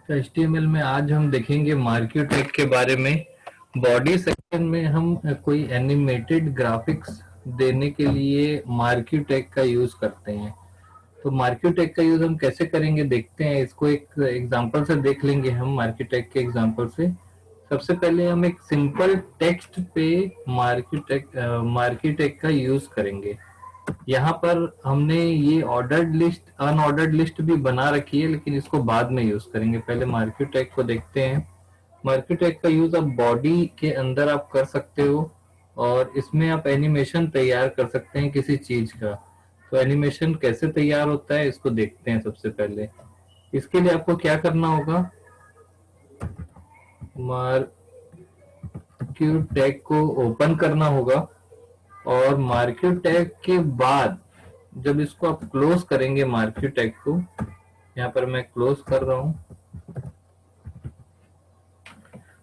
तो HTML में आज हम देखेंगे मार्क्यू टैग के बारे में। बॉडी सेक्शन में हम कोई एनिमेटेड ग्राफिक्स देने के लिए मार्क्यू टैग का यूज करते हैं। तो मार्क्यू टैग का यूज हम कैसे करेंगे देखते हैं। इसको एक एग्जांपल से देख लेंगे हम मार्क्यू टैग के एग्जांपल से। सबसे पहले हम एक सिंपल टेक्स्ट पे मार्क्यू टैग का यूज करेंगे। यहाँ पर हमने ये ऑर्डर्ड लिस्ट अनऑर्डर्ड लिस्ट भी बना रखी है, लेकिन इसको बाद में यूज करेंगे। पहले मार्क्यू टैग को देखते हैं। मार्क्यू टैग का यूज आप बॉडी के अंदर आप कर सकते हो और इसमें आप एनिमेशन तैयार कर सकते हैं किसी चीज का। तो एनिमेशन कैसे तैयार होता है इसको देखते हैं। सबसे पहले इसके लिए आपको क्या करना होगा, मार्क्यू टैग को ओपन करना होगा और मार्क्यू टैग के बाद जब इसको आप क्लोज करेंगे मार्क्यू टैग को, यहाँ पर मैं क्लोज कर रहा हूं,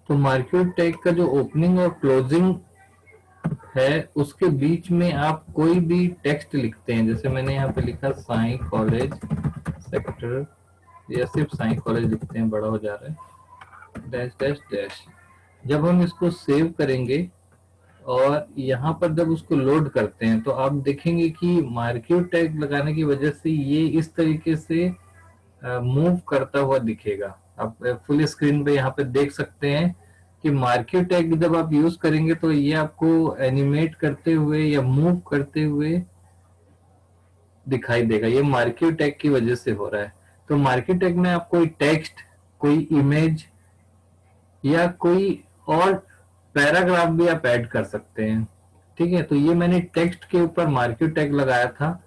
तो मार्क्यू टैग का जो ओपनिंग और क्लोजिंग है उसके बीच में आप कोई भी टेक्स्ट लिखते हैं। जैसे मैंने यहाँ पे लिखा साई कॉलेज सेक्टर, या सिर्फ साई कॉलेज लिखते हैं, बड़ा हो जा रहा है, डैश डैश डैश। जब हम इसको सेव करेंगे और यहाँ पर जब उसको लोड करते हैं तो आप देखेंगे कि मार्क्यू टैग लगाने की वजह से ये इस तरीके से मूव करता हुआ दिखेगा। आप फुल स्क्रीन पे यहाँ पे देख सकते हैं कि मार्क्यू टैग जब आप यूज करेंगे तो ये आपको एनिमेट करते हुए या मूव करते हुए दिखाई देगा। ये मार्क्यू टैग की वजह से हो रहा है। तो मार्क्यू टैग में आप कोई टेक्स्ट, कोई इमेज या कोई और पैराग्राफ भी आप ऐड कर सकते हैं। ठीक है, तो ये मैंने टेक्स्ट के ऊपर मार्क्यू टैग लगाया था।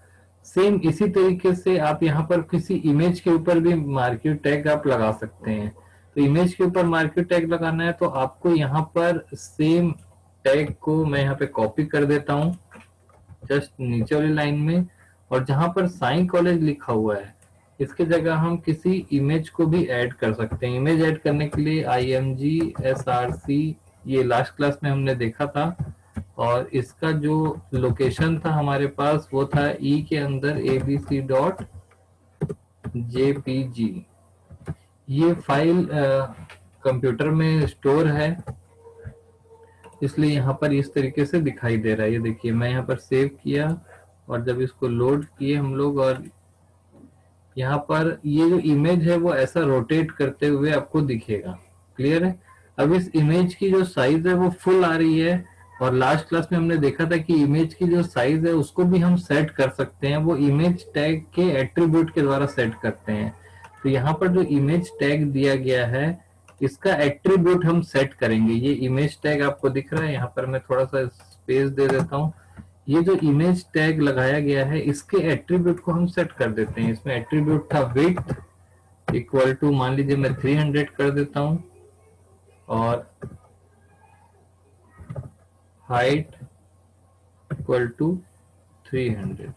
सेम इसी तरीके से आप यहाँ पर किसी इमेज के ऊपर भी मार्क्यू टैग आप लगा सकते हैं। तो इमेज के ऊपर मार्क्यू टैग लगाना है तो आपको यहाँ पर सेम टैग को मैं यहाँ पे कॉपी कर देता हूँ जस्ट नीचे वाली लाइन में, और जहां पर साई कॉलेज लिखा हुआ है इसके जगह हम किसी इमेज को भी ऐड कर सकते हैं। इमेज ऐड करने के लिए IMG SRC, ये लास्ट क्लास में हमने देखा था, और इसका जो लोकेशन था हमारे पास वो था ई के अंदर abc.jpg। ये फाइल कंप्यूटर में स्टोर है, इसलिए यहाँ पर इस तरीके से दिखाई दे रहा है। ये देखिए मैं यहाँ पर सेव किया और जब इसको लोड किए हम लोग, और यहाँ पर ये जो इमेज है वो ऐसा रोटेट करते हुए आपको दिखेगा। क्लियर है। अब इस इमेज की जो साइज है वो फुल आ रही है, और लास्ट क्लास में हमने देखा था कि इमेज की जो साइज है उसको भी हम सेट कर सकते हैं। वो इमेज टैग के एट्रीब्यूट के द्वारा सेट करते हैं। तो यहाँ पर जो इमेज टैग दिया गया है इसका एट्रीब्यूट हम सेट करेंगे। ये इमेज टैग आपको दिख रहा है, यहाँ पर मैं थोड़ा सा स्पेस दे देता हूँ। ये जो इमेज टैग लगाया गया है इसके एट्रीब्यूट को हम सेट कर देते हैं। इसमें एट्रीब्यूट था विड्थ इक्वल टू, मान लीजिए मैं 300 कर देता हूं, और हाइट इक्वल टू 300।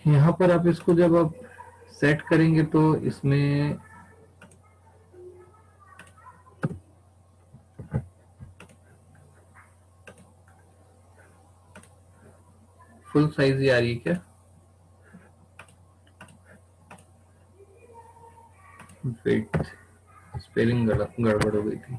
यहाँ पर आप इसको जब आप सेट करेंगे तो इसमें फुल साइज ही आ रही है क्या? वेट, स्पेलिंग गड़बड़ हो गई थी।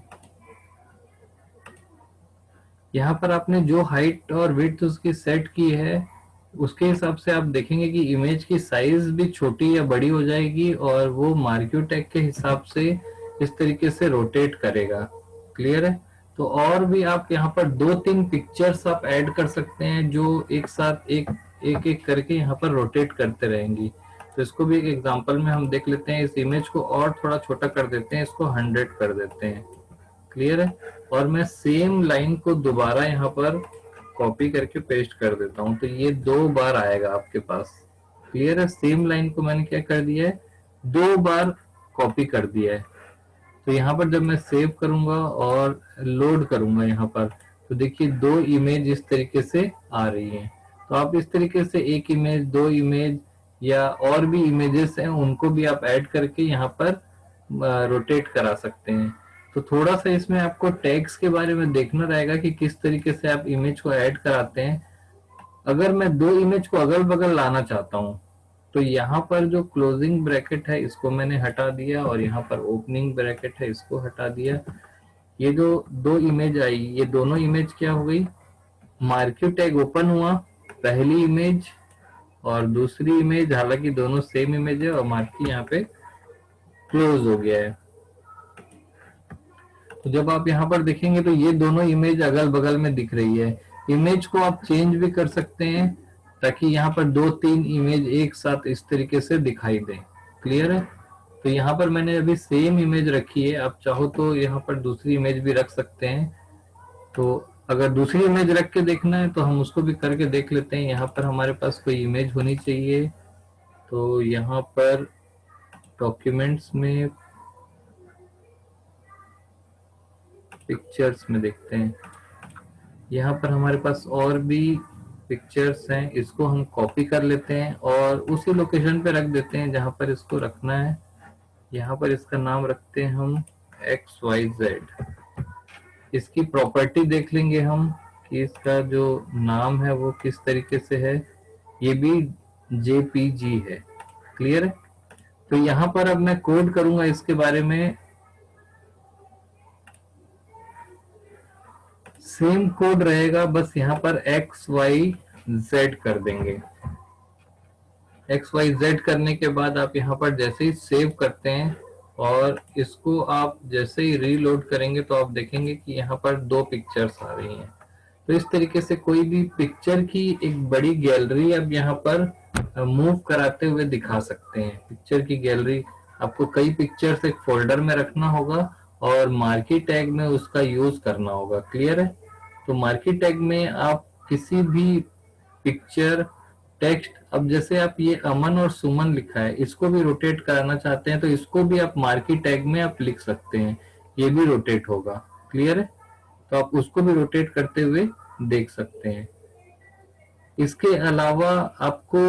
यहाँ पर आपने जो हाइट और विड्थ उसकी सेट की है उसके हिसाब से आप देखेंगे कि इमेज की साइज भी छोटी या बड़ी हो जाएगी, और वो मार्क्यू टैग के हिसाब से इस तरीके से रोटेट करेगा। क्लियर है। तो और भी आप यहाँ पर 2-3 पिक्चर्स आप ऐड कर सकते हैं जो एक साथ एक एक एक करके यहाँ पर रोटेट करते रहेंगी। तो इसको भी एक एग्जांपल में हम देख लेते हैं। इस इमेज को और थोड़ा छोटा कर देते हैं, इसको 100 कर देते हैं। क्लियर है। और मैं सेम लाइन को दोबारा यहाँ पर कॉपी करके पेस्ट कर देता हूँ, तो ये 2 बार आएगा आपके पास। क्लियर है। सेम लाइन को मैंने क्या कर दिया है, 2 बार कॉपी कर दिया है। तो यहाँ पर जब मैं सेव करूंगा और लोड करूंगा यहाँ पर, तो देखिए 2 इमेज इस तरीके से आ रही हैं। तो आप इस तरीके से एक इमेज, 2 इमेज या और भी इमेजेस हैं उनको भी आप ऐड करके यहाँ पर रोटेट करा सकते हैं। तो थोड़ा सा इसमें आपको टैग्स के बारे में देखना रहेगा कि किस तरीके से आप इमेज को ऐड कराते हैं। अगर मैं 2 इमेज को अगल बगल लाना चाहता हूँ तो यहाँ पर जो क्लोजिंग ब्रैकेट है इसको मैंने हटा दिया और यहाँ पर ओपनिंग ब्रैकेट है इसको हटा दिया। ये जो दो इमेज आई, ये दोनों इमेज क्या हो गई, मार्क्यू टैग ओपन हुआ पहली इमेज और दूसरी इमेज, हालांकि दोनों सेम इमेज है और मार्क्यू यहाँ पे क्लोज हो गया है। तो जब आप यहाँ पर देखेंगे तो ये दोनों इमेज अगल बगल में दिख रही है। इमेज को आप चेंज भी कर सकते हैं ताकि यहाँ पर दो तीन इमेज एक साथ इस तरीके से दिखाई दें। क्लियर है? तो यहाँ पर मैंने अभी सेम इमेज रखी है, आप चाहो तो यहाँ पर दूसरी इमेज भी रख सकते हैं। तो अगर दूसरी इमेज रख के देखना है तो हम उसको भी करके देख लेते हैं। यहाँ पर हमारे पास कोई इमेज होनी चाहिए, तो यहाँ पर डॉक्यूमेंट्स में पिक्चर्स में देखते हैं। यहाँ पर हमारे पास और भी पिक्चर्स हैं, इसको हम कॉपी कर लेते हैं और उसी लोकेशन पे रख देते हैं जहाँ पर इसको रखना है। यहाँ पर इसका नाम रखते हैं हम XYZ। इसकी प्रॉपर्टी देख लेंगे हम कि इसका जो नाम है वो किस तरीके से है। ये भी JPG है। क्लियर है? तो यहाँ पर अब मैं कोड करूंगा इसके बारे में। सेम कोड रहेगा, बस यहाँ पर XYZ कर देंगे। XYZ करने के बाद आप यहाँ पर जैसे ही सेव करते हैं और इसको आप जैसे ही रीलोड करेंगे तो आप देखेंगे कि यहाँ पर दो पिक्चर्स आ रही हैं। तो इस तरीके से कोई भी पिक्चर की एक बड़ी गैलरी अब यहाँ पर मूव कराते हुए दिखा सकते हैं। पिक्चर की गैलरी, आपको कई पिक्चर्स एक फोल्डर में रखना होगा और मार्की टैग में उसका यूज करना होगा। क्लियर है? तो मार्की टैग में आप किसी भी पिक्चर, टेक्स्ट, अब जैसे आप ये अमन और सुमन लिखा है, इसको भी रोटेट कराना चाहते हैं तो इसको भी आप मार्की टैग में आप लिख सकते हैं, ये भी रोटेट होगा। क्लियर है? तो आप उसको भी रोटेट करते हुए देख सकते हैं। इसके अलावा आपको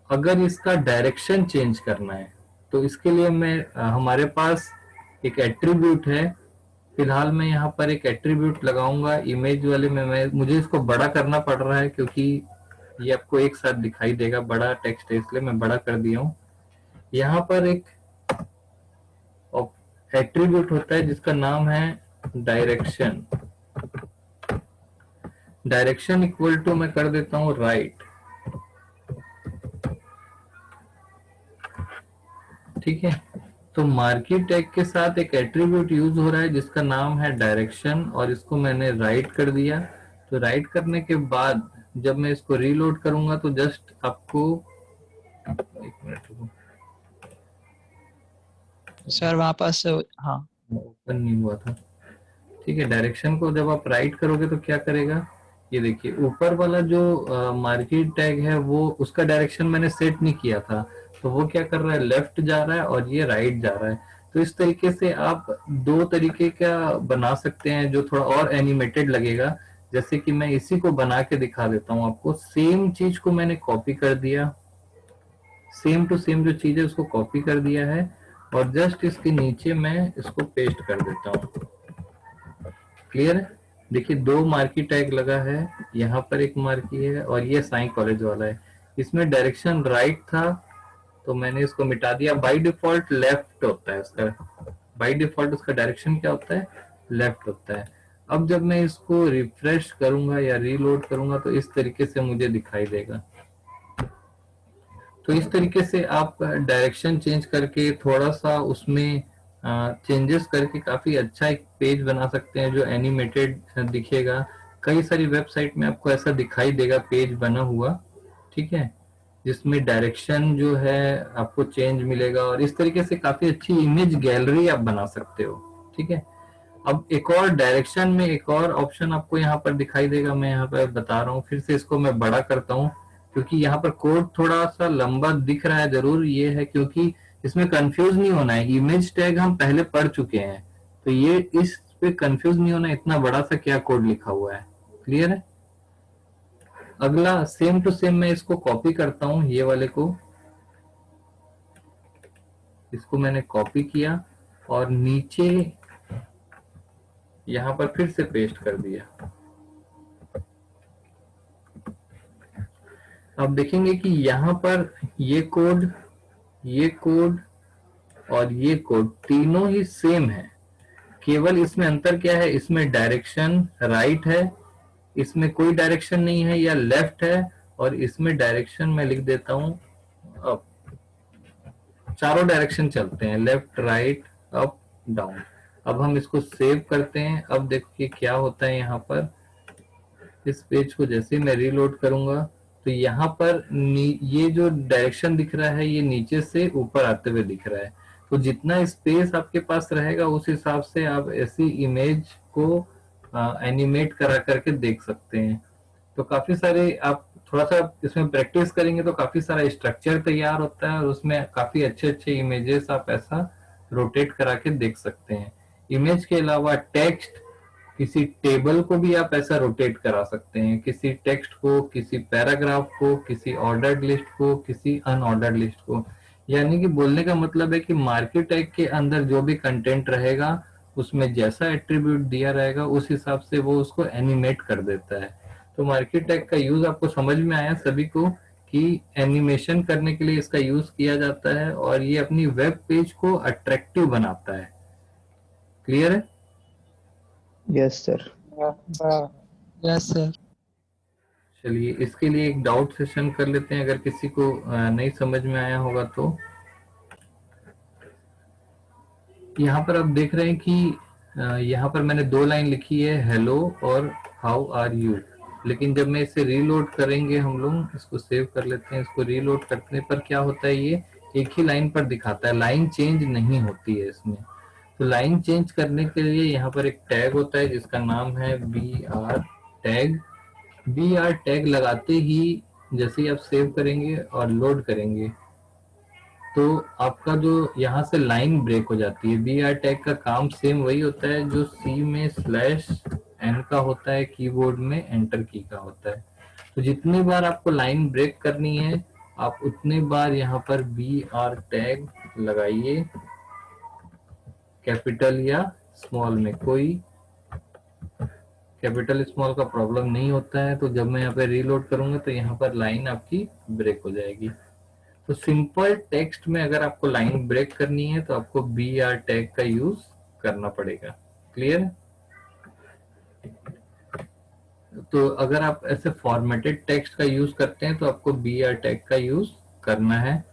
अगर इसका डायरेक्शन चेंज करना है तो इसके लिए हमारे पास एक एट्रीब्यूट है। फिलहाल मैं यहाँ पर एक एट्रीब्यूट लगाऊंगा इमेज वाले में। मुझे इसको बड़ा करना पड़ रहा है क्योंकि ये आपको एक साथ दिखाई देगा, बड़ा टेक्स्ट है इसलिए मैं बड़ा कर दिया हूँ। यहाँ पर एक एट्रीब्यूट होता है जिसका नाम है डायरेक्शन। डायरेक्शन इक्वल टू मैं कर देता हूँ राइट। ठीक है? तो मार्की टैग के साथ एक एट्रीब्यूट यूज हो रहा है जिसका नाम है डायरेक्शन और इसको मैंने राइट कर दिया। तो राइट करने के बाद जब मैं इसको रीलोड करूंगा तो जस्ट आपको एक मिनट रुको, सर वहाँ पास हाँ ओपन नहीं हुआ था। ठीक है, डायरेक्शन को जब आप राइट करोगे तो क्या करेगा, ये देखिए ऊपर वाला जो मार्केट टैग है वो उसका डायरेक्शन मैंने सेट नहीं किया था, तो वो क्या कर रहा है, लेफ्ट जा रहा है और ये राइट जा रहा है। तो इस तरीके से आप दो तरीके का बना सकते हैं जो थोड़ा और एनिमेटेड लगेगा। जैसे कि मैं इसी को बना के दिखा देता हूँ आपको। सेम चीज को मैंने कॉपी कर दिया, सेम टू सेम जो चीज है उसको कॉपी कर दिया है और जस्ट इसके नीचे मैं इसको पेस्ट कर देता हूँ। क्लियर है? देखिए दो मार्की टैग लगा है, यहाँ पर एक मार्की है और ये साई कॉलेज वाला है। इसमें डायरेक्शन राइट था तो मैंने इसको मिटा दिया। बाय डिफॉल्ट लेफ्ट होता है उसका, बाय डिफॉल्ट उसका डायरेक्शन क्या होता है, लेफ्ट होता है। अब जब मैं इसको रिफ्रेश करूंगा या रीलोड करूंगा तो इस तरीके से मुझे दिखाई देगा। तो इस तरीके से आप डायरेक्शन चेंज करके थोड़ा सा उसमें चेंजेस करके काफी अच्छा एक पेज बना सकते हैं जो एनिमेटेड दिखेगा। कई सारी वेबसाइट में आपको ऐसा दिखाई देगा पेज बना हुआ, ठीक है, जिसमें डायरेक्शन जो है आपको चेंज मिलेगा और इस तरीके से काफी अच्छी इमेज गैलरी आप बना सकते हो। ठीक है? अब एक और डायरेक्शन में एक और ऑप्शन आपको यहाँ पर दिखाई देगा, मैं यहाँ पर बता रहा हूँ। फिर से इसको मैं बड़ा करता हूँ क्योंकि यहाँ पर कोड थोड़ा सा लंबा दिख रहा है। जरूर ये है क्योंकि इसमें कंफ्यूज नहीं होना है, इमेज टैग हम पहले पढ़ चुके हैं तो ये इस पे कंफ्यूज नहीं होना, इतना बड़ा सा क्या कोड लिखा हुआ है। क्लियर है? अगला सेम टू सेम मैं इसको कॉपी करता हूँ, ये वाले को, इसको मैंने कॉपी किया और नीचे यहाँ पर फिर से पेस्ट कर दिया। आप देखेंगे कि यहाँ पर ये कोड और ये कोड तीनों ही सेम है, केवल इसमें अंतर क्या है, इसमें डायरेक्शन राइट है, इसमें कोई डायरेक्शन नहीं है या लेफ्ट है, और इसमें डायरेक्शन मैं लिख देता हूं अप, चारों डायरेक्शन चलते हैं, लेफ्ट राइट अप डाउन। अब हम इसको सेव करते हैं। अब देखिए क्या होता है यहाँ पर, इस पेज को जैसे मैं रीलोड करूंगा तो यहाँ पर ये जो डायरेक्शन दिख रहा है ये नीचे से ऊपर आते हुए दिख रहा है। तो जितना स्पेस आपके पास रहेगा उस हिसाब से आप ऐसी इमेज को एनिमेट करा करके देख सकते हैं। तो काफी सारे आप थोड़ा सा इसमें प्रैक्टिस करेंगे तो काफी सारा स्ट्रक्चर तैयार होता है और उसमें काफी अच्छे अच्छे इमेजेस आप ऐसा रोटेट करा के देख सकते हैं। इमेज के अलावा टेक्स्ट, किसी टेबल को भी आप ऐसा रोटेट करा सकते हैं, किसी टेक्स्ट को, किसी पैराग्राफ को, किसी ऑर्डर्ड लिस्ट को, किसी अनऑर्डर्ड लिस्ट को। यानी कि बोलने का मतलब है कि मार्केट टैग के अंदर जो भी कंटेंट रहेगा उसमें जैसा एट्रीब्यूट दिया रहेगा उस हिसाब से वो उसको एनिमेट कर देता है। तो मार्केट टैग का यूज आपको समझ में आया सभी को कि एनिमेशन करने के लिए इसका यूज किया जाता है और ये अपनी वेब पेज को अट्रैक्टिव बनाता है। क्लियर है? Yes sir. Yes sir. चलिए इसके लिए एक डाउट सेशन कर लेते हैं, अगर किसी को नहीं समझ में आया होगा तो। यहाँ पर आप देख रहे हैं कि यहाँ पर मैंने 2 लाइन लिखी है, हेलो और हाउ आर यू। लेकिन जब मैं इसे रीलोड करेंगे, हम लोग इसको सेव कर लेते हैं, इसको रीलोड करने पर क्या होता है, ये एक ही लाइन पर दिखाता है, लाइन चेंज नहीं होती है इसमें। तो लाइन चेंज करने के लिए यहाँ पर एक टैग होता है जिसका नाम है br टैग। br टैग लगाते ही जैसे ही आप सेव करेंगे और लोड करेंगे तो आपका जो यहाँ से लाइन ब्रेक हो जाती है। br टैग का काम सेम वही होता है जो C में /n का होता है, कीबोर्ड में एंटर की का होता है। तो जितनी बार आपको लाइन ब्रेक करनी है आप उतने बार यहाँ पर br टैग लगाइए, कैपिटल या स्मॉल में, कोई कैपिटल स्मॉल का प्रॉब्लम नहीं होता है। तो जब मैं यहाँ पे रीलोड करूंगा तो यहाँ पर लाइन आपकी ब्रेक हो जाएगी। तो सिंपल टेक्स्ट में अगर आपको लाइन ब्रेक करनी है तो आपको br टैग का यूज करना पड़ेगा। क्लियर? तो अगर आप ऐसे फॉर्मेटेड टेक्स्ट का यूज करते हैं तो आपको br टैग का यूज करना है।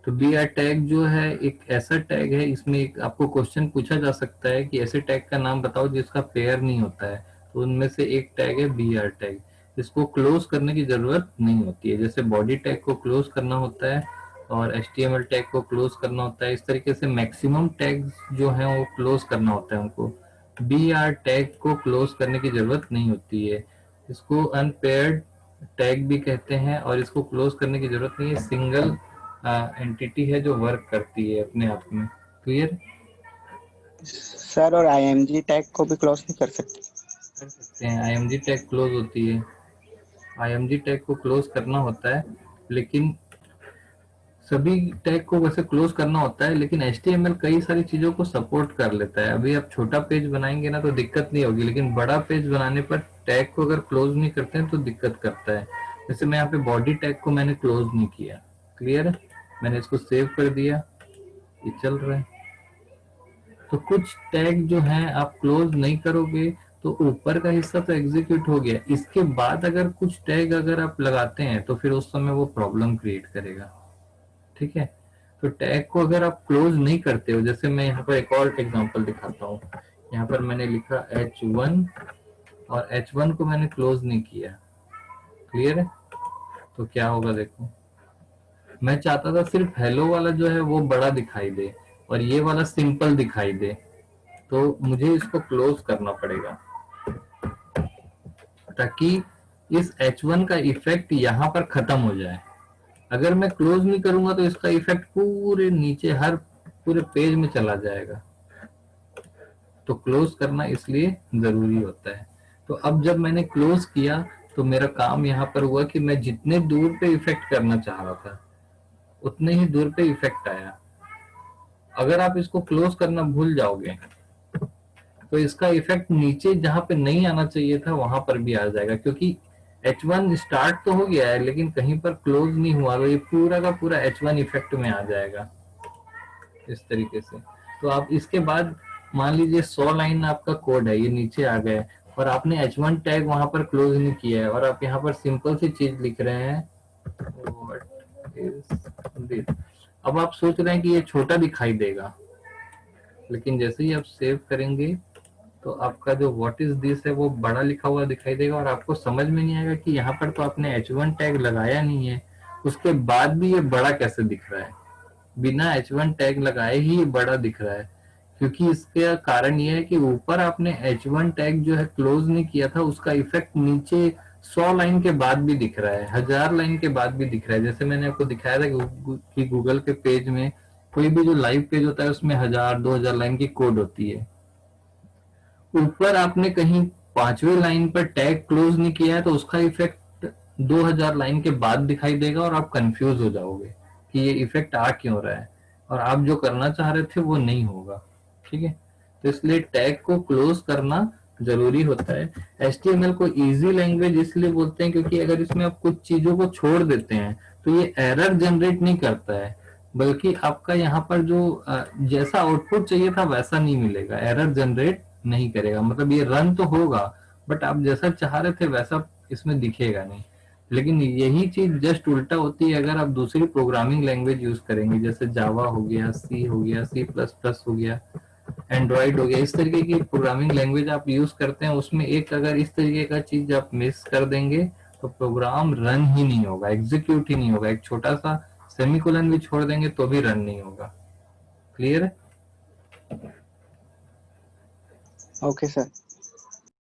तो br टैग जो है एक ऐसा टैग है, इसमें एक आपको क्वेश्चन पूछा जा सकता है कि ऐसे टैग का नाम बताओ जिसका पेयर नहीं होता है। तो उनमें से एक टैग है br टैग। इसको क्लोज करने की जरूरत नहीं होती है, जैसे बॉडी टैग को क्लोज करना होता है और HTML टैग को क्लोज करना होता है, इस तरीके से मैक्सिमम टैग्स जो है वो क्लोज करना होता है उनको। br टैग को क्लोज करने की जरूरत नहीं होती है। इसको अनपेयर्ड टैग भी कहते हैं और इसको क्लोज करने की जरूरत नहीं है, सिंगल एंटिटी है जो वर्क करती है अपने आप में। क्लियर? सर और IMG टैग को भी क्लोज नहीं कर सकते? कर सकते हैं, IMG टैग क्लोज होती है, IMG टैग को क्लोज करना होता है, लेकिन सभी टैग को वैसे क्लोज करना होता है, लेकिन HTML कई सारी चीजों को सपोर्ट कर लेता है। अभी आप छोटा पेज बनाएंगे ना तो दिक्कत नहीं होगी, लेकिन बड़ा पेज बनाने पर टैग को अगर क्लोज नहीं करते हैं तो दिक्कत करता है। जैसे मैं यहाँ पे बॉडी टैग को मैंने क्लोज नहीं किया। क्लियर है? मैंने इसको सेव कर दिया, ये चल रहा है। तो कुछ टैग जो है आप क्लोज नहीं करोगे तो ऊपर का हिस्सा तो एग्जीक्यूट हो गया, इसके बाद अगर कुछ टैग अगर आप लगाते हैं तो फिर उस समय वो प्रॉब्लम क्रिएट करेगा। ठीक है? तो टैग को अगर आप क्लोज नहीं करते हो, जैसे मैं यहाँ पर एक और एग्जांपल दिखाता हूँ। यहाँ पर मैंने लिखा h1 और h1 को मैंने क्लोज नहीं किया। क्लियर है? तो क्या होगा देखो, मैं चाहता था सिर्फ हेलो वाला जो है वो बड़ा दिखाई दे और ये वाला सिंपल दिखाई दे, तो मुझे इसको क्लोज करना पड़ेगा ताकि इस h1 का इफेक्ट यहाँ पर खत्म हो जाए। अगर मैं क्लोज नहीं करूंगा तो इसका इफेक्ट पूरे नीचे हर पूरे पेज में चला जाएगा। तो क्लोज करना इसलिए जरूरी होता है। तो अब जब मैंने क्लोज किया तो मेरा काम यहाँ पर हुआ कि मैं जितने दूर पे इफेक्ट करना चाह रहा था उतने ही दूर पे इफेक्ट आया। अगर आप इसको क्लोज करना भूल जाओगे तो इसका इफेक्ट नीचे जहां पे नहीं आना चाहिए था वहां पर भी आ जाएगा, क्योंकि H1 स्टार्ट तो हो गया है लेकिन कहीं पर क्लोज नहीं हुआ, तो ये पूरा का पूरा H1 इफेक्ट में आ जाएगा इस तरीके से। तो आप इसके बाद मान लीजिए 100 लाइन आपका कोड है, ये नीचे आ गया है और आपने H1 टैग वहां पर क्लोज नहीं किया है और आप यहाँ पर सिंपल सी चीज लिख रहे हैं व्हाट इज दिस। अब आप सोच रहे हैं कि ये छोटा दिखाई देगा, लेकिन जैसे ही आप सेव करेंगे तो आपका जो व्हाट इज दिस है वो बड़ा लिखा हुआ दिखाई देगा और आपको समझ में नहीं आएगा कि यहाँ पर तो आपने H1 टैग लगाया नहीं है, उसके बाद भी ये बड़ा कैसे दिख रहा है। बिना H1 टैग लगाए ही ये बड़ा दिख रहा है, क्योंकि इसका कारण ये है कि ऊपर आपने H1 टैग जो है क्लोज नहीं किया था, उसका इफेक्ट नीचे 100 लाइन के बाद भी दिख रहा है, 1000 लाइन के बाद भी दिख रहा है। जैसे मैंने आपको दिखाया था कि गूगल के पेज में कोई भी जो लाइव पेज होता है उसमें 1000-2000 लाइन की कोड होती है, ऊपर आपने कहीं 5वीं लाइन पर टैग क्लोज नहीं किया है तो उसका इफेक्ट 2000 लाइन के बाद दिखाई देगा और आप कंफ्यूज हो जाओगे कि ये इफेक्ट आ क्यों रहा है और आप जो करना चाह रहे थे वो नहीं होगा। ठीक है, तो इसलिए टैग को क्लोज करना जरूरी होता है। HTML को इजी लैंग्वेज इसलिए बोलते हैं क्योंकि अगर इसमें आप कुछ चीजों को छोड़ देते हैं तो ये एरर जनरेट नहीं करता है, बल्कि आपका यहाँ पर जो जैसा आउटपुट चाहिए था वैसा नहीं मिलेगा, एरर जनरेट नहीं करेगा। मतलब ये रन तो होगा बट आप जैसा चाह रहे थे वैसा इसमें दिखेगा नहीं। लेकिन यही चीज जस्ट उल्टा होती है अगर आप दूसरी प्रोग्रामिंग लैंग्वेज यूज करेंगे, जैसे जावा हो गया, सी हो गया, C++ हो गया, एंड्रॉइड हो गया। इस तरीके की प्रोग्रामिंग लैंग्वेज आप यूज करते हैं, उसमें एक अगर इस तरीके का चीज आप मिस कर देंगे तो प्रोग्राम रन ही नहीं होगा, एग्जीक्यूट ही नहीं होगा। एक छोटा सा सेमीकोलन भी छोड़ देंगे तो भी रन नहीं होगा। क्लियर है? Okay sir.